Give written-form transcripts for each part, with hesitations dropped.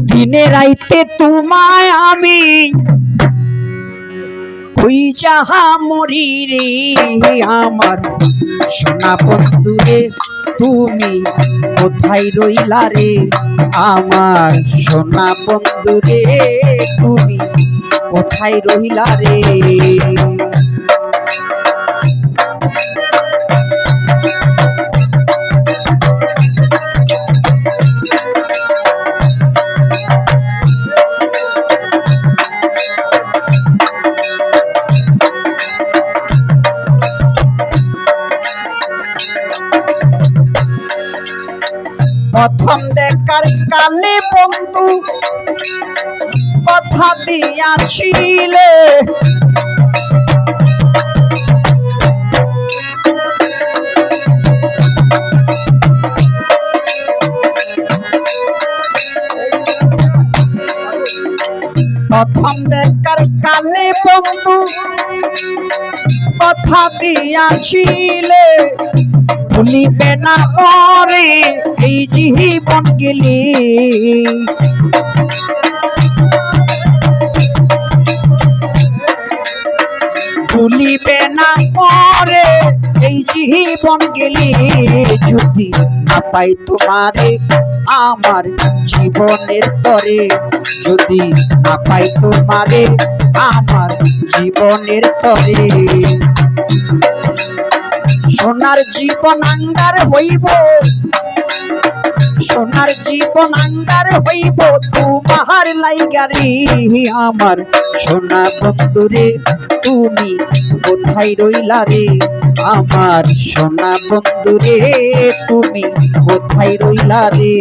দিনে রাইতে তোমায় আমি খুঁজা মরি রে আমার সোনা বন্ধু রে, তুমি কোথায় রইলা রে আমার সোনা বন্ধু রে, তুমি কোথায় রইলা রে। প্রথম দেখার কালে বন্ধু কথা দিয়াছিলে, প্রথম দেখার কালে বন্ধু কথা দিয়াছিলে, ভুলিবে না মরে এই জীবন গেলে। ভুলিবে না মরে এই জীবন গেলে, যদি না পাই তোমারে আমার জীবনের তরে, যদি না পাই তোমারে আমার জীবনের তরে। সোনার জীবন আঙ্গার হইব, সোনার জীবন আঙ্গার হইব তোমার লাইগারে আমার সোনা বন্ধু রে, তুমি কোথায় রইলা রে আমার সোনা বন্ধু রে, তুমি কোথায় রইলা রে।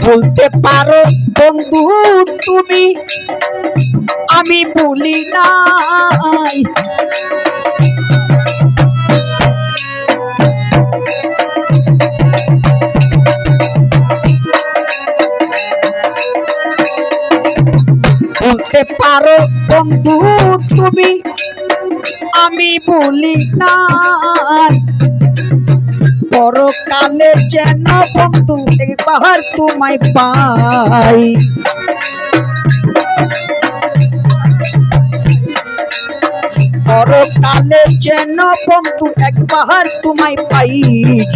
বলতে পারো বন্ধু তুমি আমি ভুলি নাই, বলতে পারো বন্ধু তুমি আমি ভুলি নাই, পরকালে যেন বন্ধু একবার তোমায় পাই। পরকালে যেন বন্ধু একবার তোমায় পাই,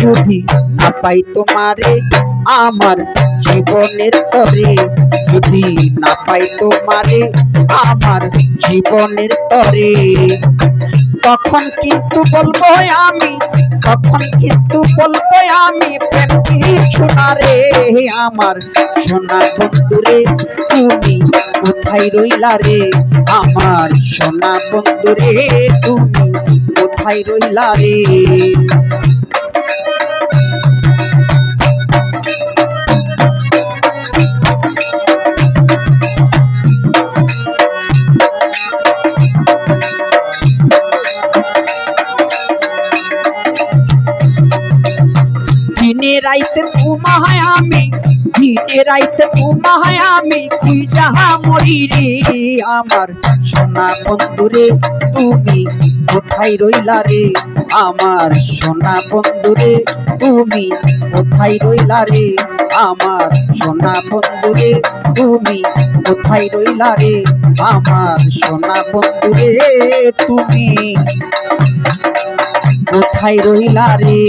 যদি না পাই তোমারে আমার জীবনের তরে, যদি না পাই তোমারে আমার জীবনের তরে। তখন কিন্তু বলবো আমি, তখন কিন্তু বলবো আমি প্রেম কিছু না রে আমার সোনা বন্ধু রে, তুমি কোথায় রইলা রে আমার সোনা বন্ধু রে, তুমি কোথায় রইলা রে। দিনে রাইতে তোমায় আমি, দিনে রাইতে তোমায় আমি খুঁজা মরি রে আমার সোনা বন্ধু রে, তুমি কোথায় রইলা রে আমার সোনা বন্ধু রে, তুমি কোথায় রইলা রে আমার সোনা বন্ধু রে, তুমি কোথায় রইলা রে আমার সোনা বন্ধু রে, তুমি কোথায় রইলা রে।